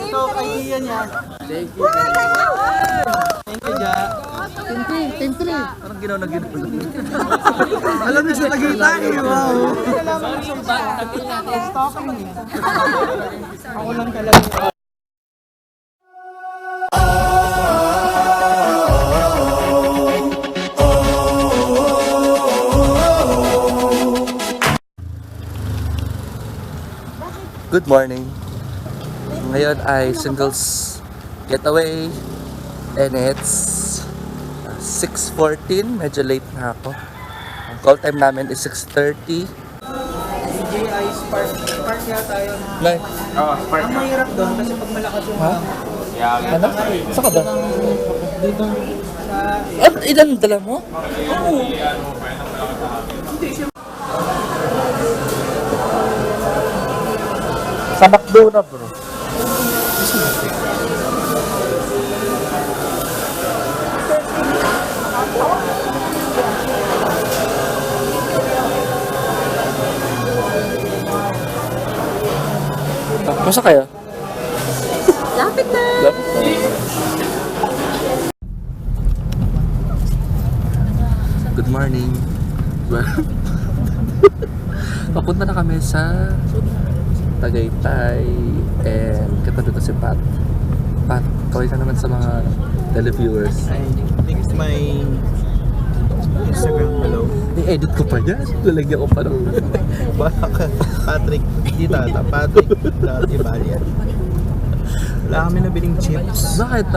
Ito, idea niya. Thank you. Thank you, Ja. Tintri. Parang ginaw na ginaw. Alam niyo siya nakita eh. Wow. Ako lang talaga. Good morning. Ngayon ay singles getaway and it's 6:14. Medyo late na ako. Ang call time namin is 6:30. GI Spark yata yun. Like, Ang mahirap doon kasi pag malakas yung ano? Saan ka ba? dito sa... Ilan dala mo? Sa McDo na bro. Masa kayo? Lapit na! Good morning. Papunta na kami sa Tagaytay and katabi ko si Pat. Pat, kaway ka naman sa mga televiewers. I think my Instagram below. I-edit ko pa yan. Lalagyan ko pa ng... Baka Patrick, dito ata. Patrick, Ibalian. Wala kami nabiling chips. Bakit?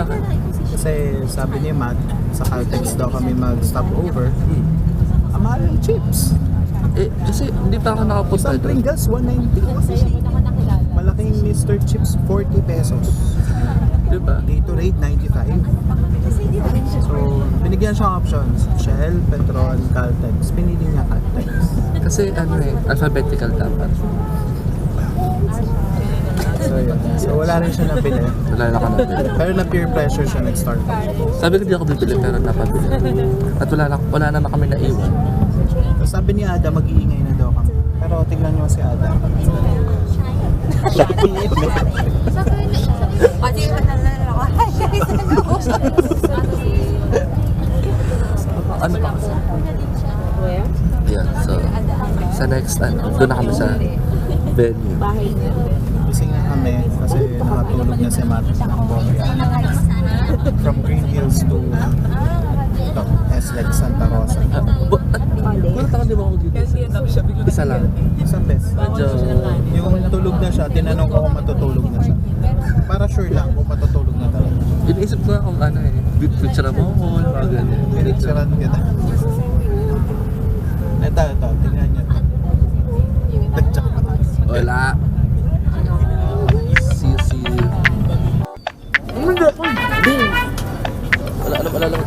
Kasi sabi ni Matt, sa Caltex daw kami mag-stop over. Ang mahal ng chips. Kasi hindi pa ako nakapunta Isang Pringles, 190. Malaking Mr. Chips, 40 pesos. Diba? Gatorade, 95. So, binigyan siya ng options. Shell, Petrol, Caltex. Pinili niya Caltex. Kasi alphabetical dapat. So, yun. So, wala rin siya nabili. Wala na ka nabili. Pero na peer pressure siya nag-start. Sabi ko hindi ako bibili pero napabili. At wala na kami naiwan. So, sabi ni Ada, mag-iingay na daw kami. Pero tingnan niyo si Ada. Ano pa? Yeah, so sa next doon na kami sa venue. Gising na kami kasi nakatulog na si Matt ng bomba. From Greenhills to S-Lex Santa Rosa. Wala taon di ba ako dito? Isa lang. Isang beses. Medyo... Yung tulog na siya, tinanong ko kung matutulog na siya. Para sure lang kung matutulog na talaga. Iniisip ko na kung ano picture mo ko, mga ganyan. Pinicturean kita. Ito, tingnan niyo. Wala. See you. Wala.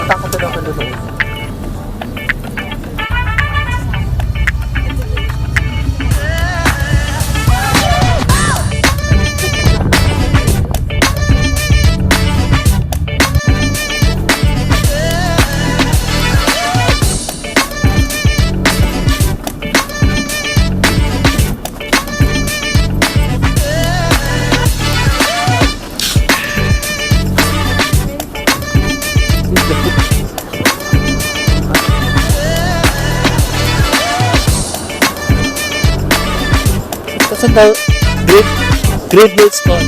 Takot na ako doon. Saan daw? GREENHILLS Con.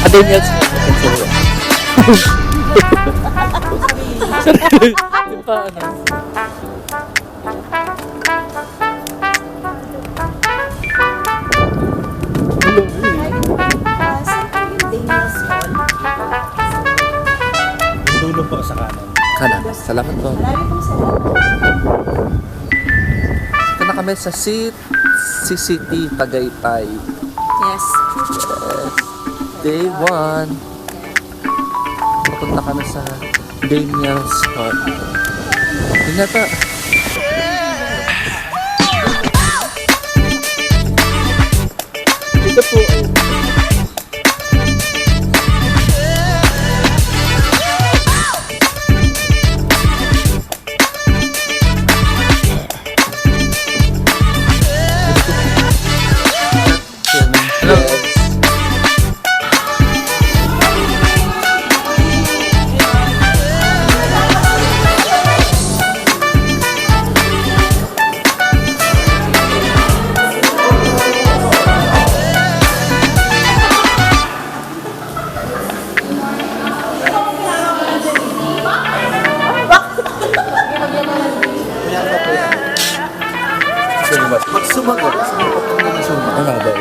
GREENHILLS Con. Yung pa ano? Dulo po sa kanan. Salamat po. Ito na kami sa CCT Tagaytay. Yes. Day 1. Pupunta kami sa Daniel's Spot. Tingnan pa. Ito po ay Another.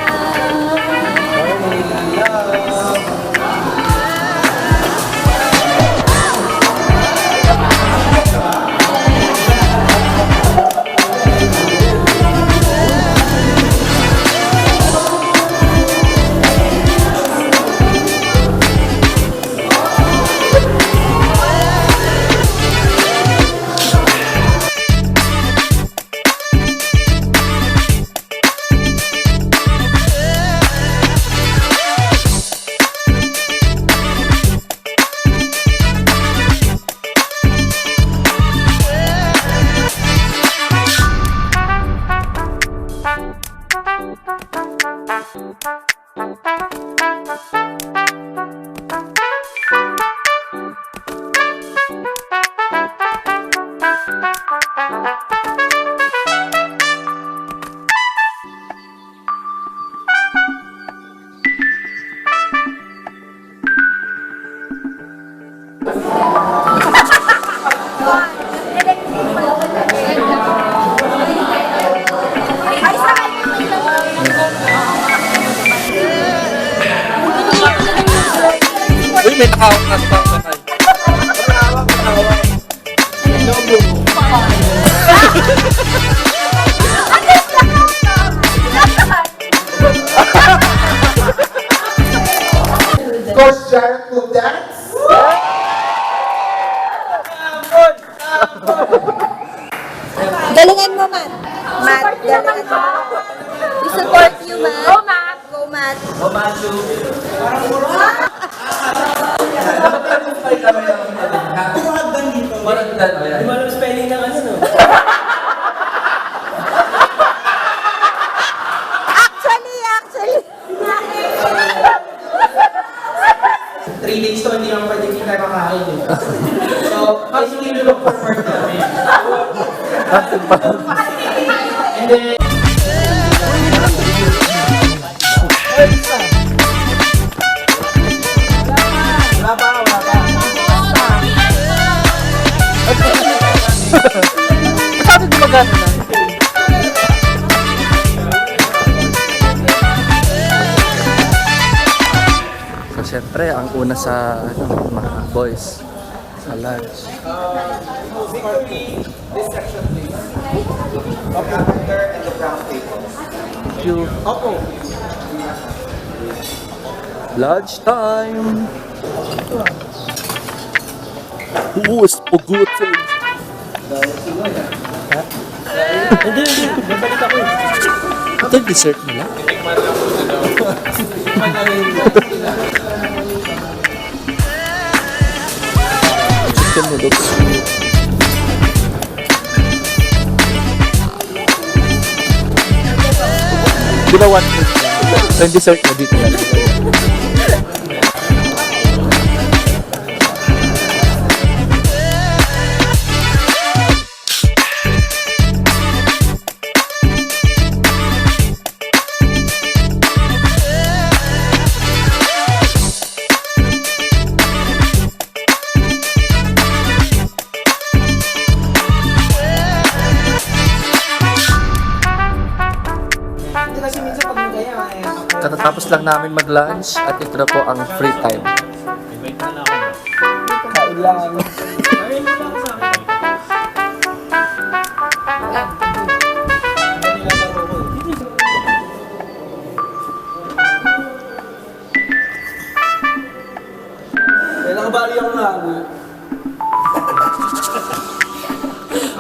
Uy, may nakahawak na sa pangkakay. Coach Jared will dance. Galingan mo, Matt. Matt, galingan mo. We support you, Matt. Go, Matt. Go, Matt. Spelling ng ano, no? Actually. 3 days to, hindi naman pwede kita makain eh. So, basically, we look forward namin. And then, Sabi gumagana na. So, syempre, ang una sa mga boys sa lunch. This section, please. After and the brown table. Thank you. Opo. Lunch time! Who's pugutin? hindi. Nabalik ako eh. Ito yung dessert nila? Chicken noodles. Ginawa ko. So yung dessert na dito na. Kasi minsan pag nagaya, Katatapos lang namin mag-lunch at ito na po ang free time. kain lang. Kain lang sa akin. Kailangan bali ako na ako.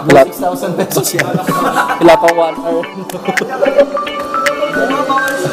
Wala. 6,000 pesos yan. Wala pa 1 hour. Bumabawal sa